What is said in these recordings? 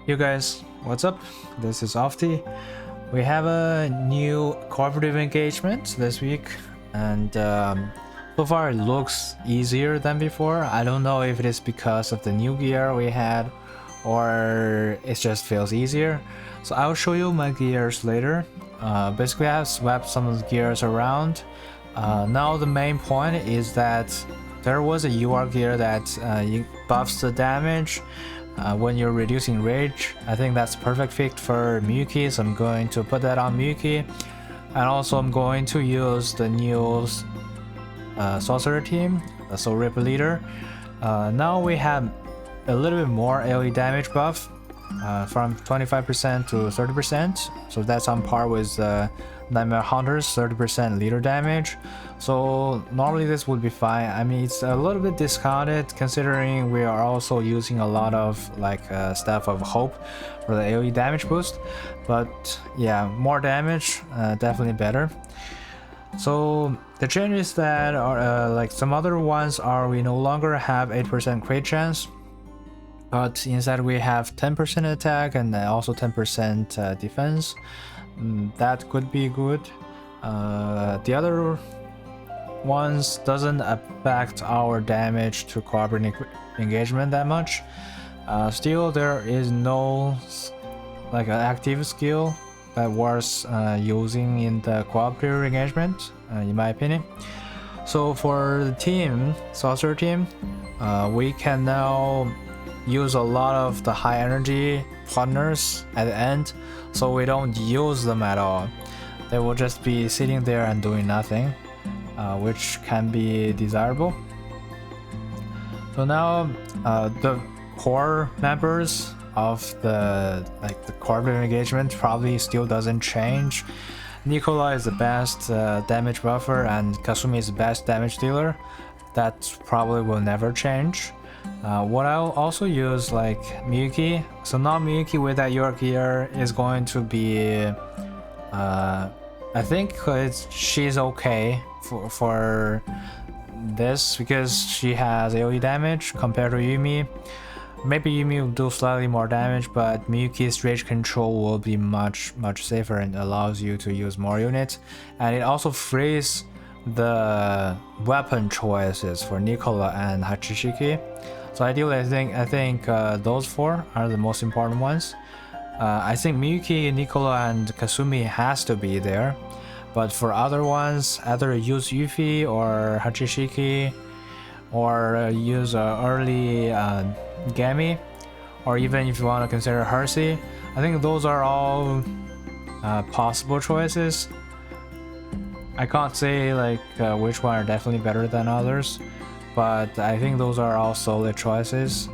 You guys, what's up? This is Ofty. We have a new cooperative engagement this week, and so far it looks easier than before. I don't know if it is because of the new gear we had or it just feels easier. So I'll show you my gears later. Basically, I've swapped some of the gears around. Now the main point is that there was a UR gear that buffs the damage when you're reducing rage. I think that's perfect fit for Miyuki, so I'm going to put that on Miyuki. And also I'm going to use the new sorcerer team, the Soul Rip leader. Now we have a little bit more AoE damage buff from 25% to 30%, so that's on par with Nightmare Hunter's 30% leader damage. So normally this would be fine. I mean, it's a little bit discounted considering we are also using a lot of Staff of Hope for the AoE damage boost, but yeah, more damage, definitely better. So the changes that are like some other ones are we no longer have 8% crit chance, but instead we have 10% attack and also 10% defense. That could be good. The other ones doesn't affect our damage to cooperative engagement that much. Still, there is no an active skill that worth using in the cooperative engagement, in my opinion. So for the team, sorcerer team, we can now use a lot of the high energy partners at the end, so we don't use them at all. They will just be sitting there and doing nothing, which can be desirable. So now the core members of the cooperative engagement probably still doesn't change. Nicola is the best damage buffer and Kasumi is the best damage dealer. That probably will never change. What I'll also use Miyuki. So now Miyuki with that York gear is going to be I think she's okay for this because she has AoE damage compared to Yumi. Maybe Yumi will do slightly more damage, but Miyuki's rage control will be much safer and allows you to use more units, and it also frees the weapon choices for Nicola and Hachishiki. So ideally, I think those four are the most important ones. I think Miyuki, Nicola, and Kasumi has to be there, but for other ones, either use Yuffie or Hachishiki, or use early Gami, or even if you want to consider Hersey. I think those are all possible choices. I can't say which one are definitely better than others, but I think those are all solid choices.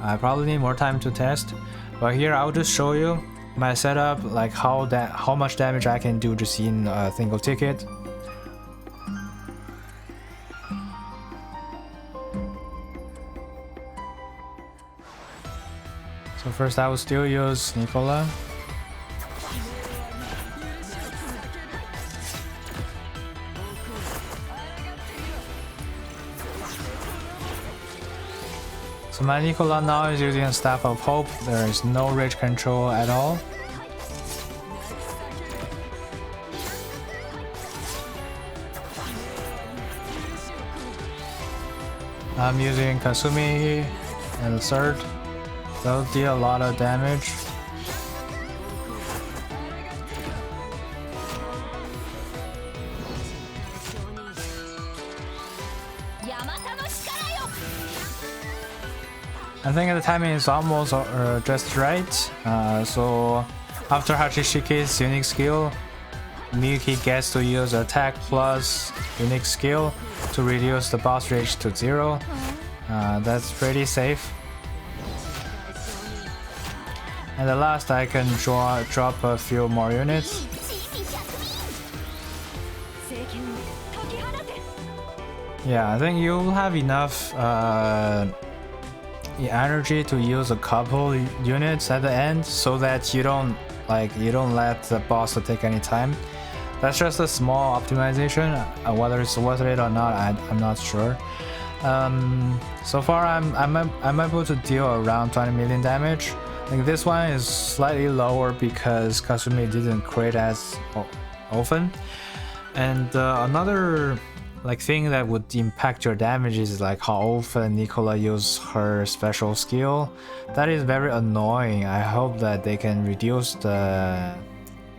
I probably need more time to test, but here I'll just show you my setup, how much damage I can do just in a single ticket. So first I will still use Nicola. So my Nicola now is using a Staff of Hope. There is no rage control at all. I'm using Kasumi in the third. They'll deal a lot of damage. I think the timing is almost just right. So after Hachishiki's unique skill, Miyuki gets to use attack plus unique skill to reduce the boss rage to 0. That's pretty safe. And the last, I can drop a few more units. Yeah, I think you'll have enough energy to use a couple units at the end, so that you don't let the boss take any time. That's just a small optimization. Whether it's worth it or not, I'm not sure. So far I'm able to deal around 20 million damage. Like this one is slightly lower because Kasumi didn't crit as often. And another like thing that would impact your damage is like how often Nicola uses her special skill. That is very annoying. I hope that they can reduce the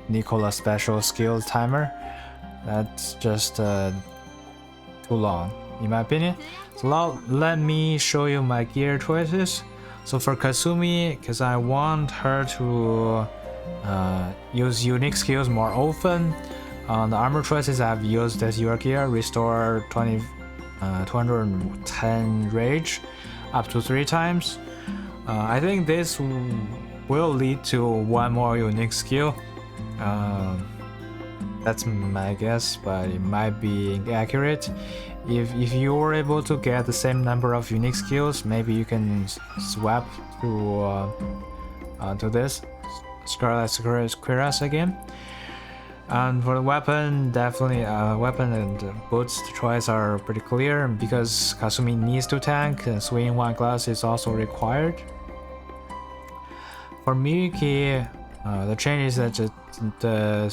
Nicola special skill timer. That's just too long in my opinion. So now let me show you my gear choices. So for Kasumi, because I want her to use unique skills more often, on the armor choices I've used as your gear, restore 210 rage up to 3 times. I think this will lead to one more unique skill. That's my guess, but it might be inaccurate. If you were able to get the same number of unique skills, maybe you can swap to this Scarlet Cuirass again. And for the weapon, definitely weapon and boots choice are pretty clear because Kasumi needs to tank, and swing one glass is also required. For Miyuki, the change is that the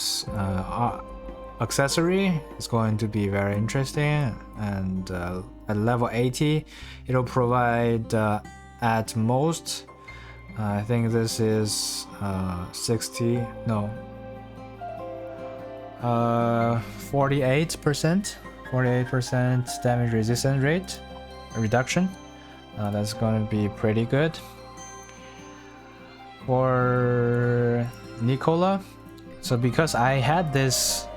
accessory is going to be very interesting, and at level 80 it'll provide at most I think this is 48% damage resistance rate reduction. That's going to be pretty good. For Nicola, so because I had this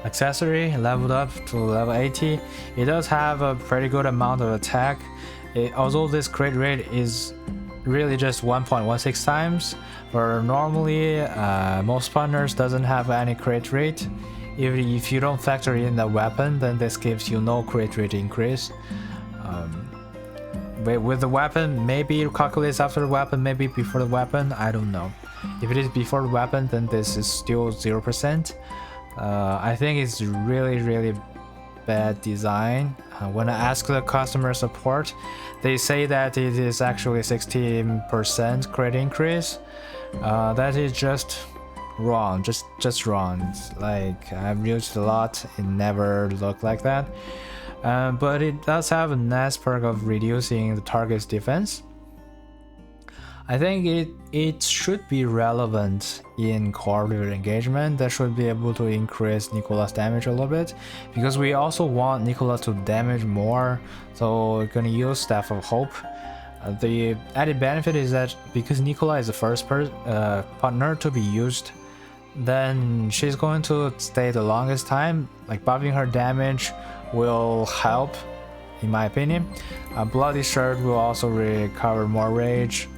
accessory leveled up to level 80, it does have a pretty good amount of attack. Although this crit rate is really just 1.16 times, for normally most partners doesn't have any crit rate. If you don't factor in the weapon, then this gives you no crit rate increase. With the weapon, maybe it calculates after the weapon, maybe before the weapon, I don't know. If it is before the weapon, then this is still 0%. I think it's really bad design. When I ask the customer support, they say that it is actually 16% crit increase. That is just wrong, just wrong. It's like I've used a lot, it never looked like that. But it does have a nice perk of reducing the target's defense. I think it should be relevant in cooperative engagement. That should be able to increase Nicola's damage a little bit, because we also want Nicola to damage more, so we're gonna use Staff of Hope. The added benefit is that because Nicola is the first partner to be used, then she's going to stay the longest time. Like buffing her damage will help, in my opinion. Bloody Shirt will also recover more rage,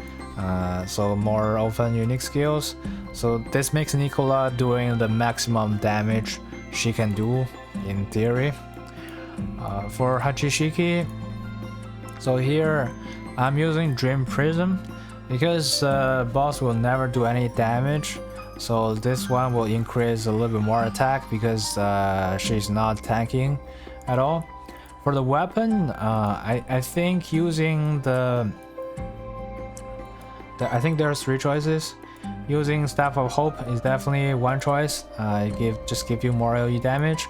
so more often unique skills. So this makes Nicola doing the maximum damage she can do in theory. For Hachishiki, so here I'm using Dream Prism because boss will never do any damage. So this one will increase a little bit more attack because she's not tanking at all. For the weapon, I think using I think there are 3 choices. Using Staff of Hope is definitely one choice. Just give you more AoE damage.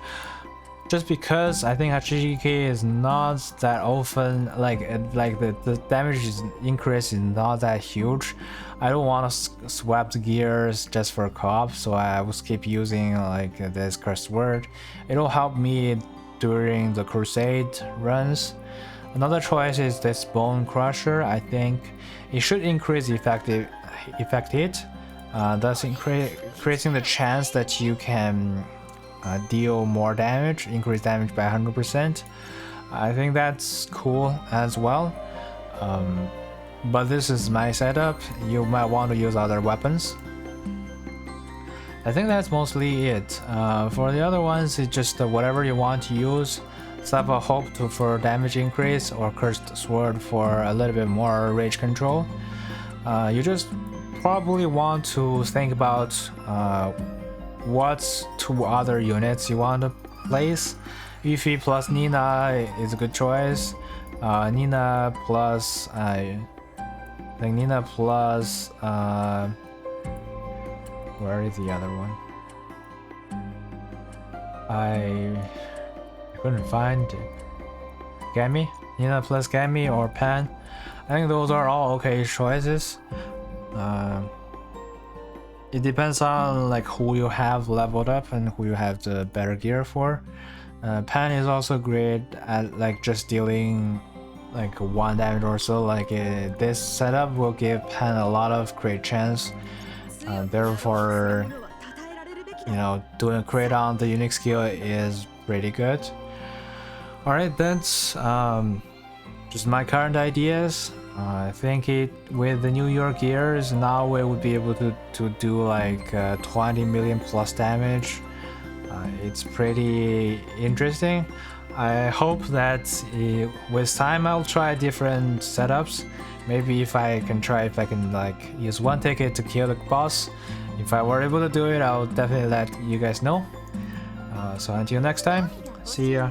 Just because I think Hachishiki is not that often, like the damage increase is not that huge. I don't want to swap the gears just for co-op, so I will keep using like this cursed word. It'll help me during the crusade runs. Another choice is this Bone Crusher. I think it should increase effect hit, thus increasing the chance that you can deal more damage, increase damage by 100%. I think that's cool as well. But this is my setup. You might want to use other weapons. I think that's mostly it. For the other ones, it's just whatever you want to use. Staff of Hope for damage increase, or Cursed Sword for a little bit more rage control. You just probably want to think about what 2 other units you want to place. Yuffie plus Nina is a good choice. Nina plus I think Nina plus where is the other one? I couldn't find it. Gammy? Nina plus Gammy or Pan? I think those are all okay choices. It depends on like who you have leveled up and who you have the better gear for. Pan is also great at like just dealing like 1 damage or so. Like this setup will give Pan a lot of crit chance. Therefore, you know, doing a crit on the unique skill is pretty good. Alright, that's just my current ideas. I think with the New York gears now we would be able to do like 20 million plus damage. It's pretty interesting. I hope that with time I'll try different setups. Maybe if I can like use 1 ticket to kill the boss. If I were able to do it, I'll definitely let you guys know. So until next time, see ya.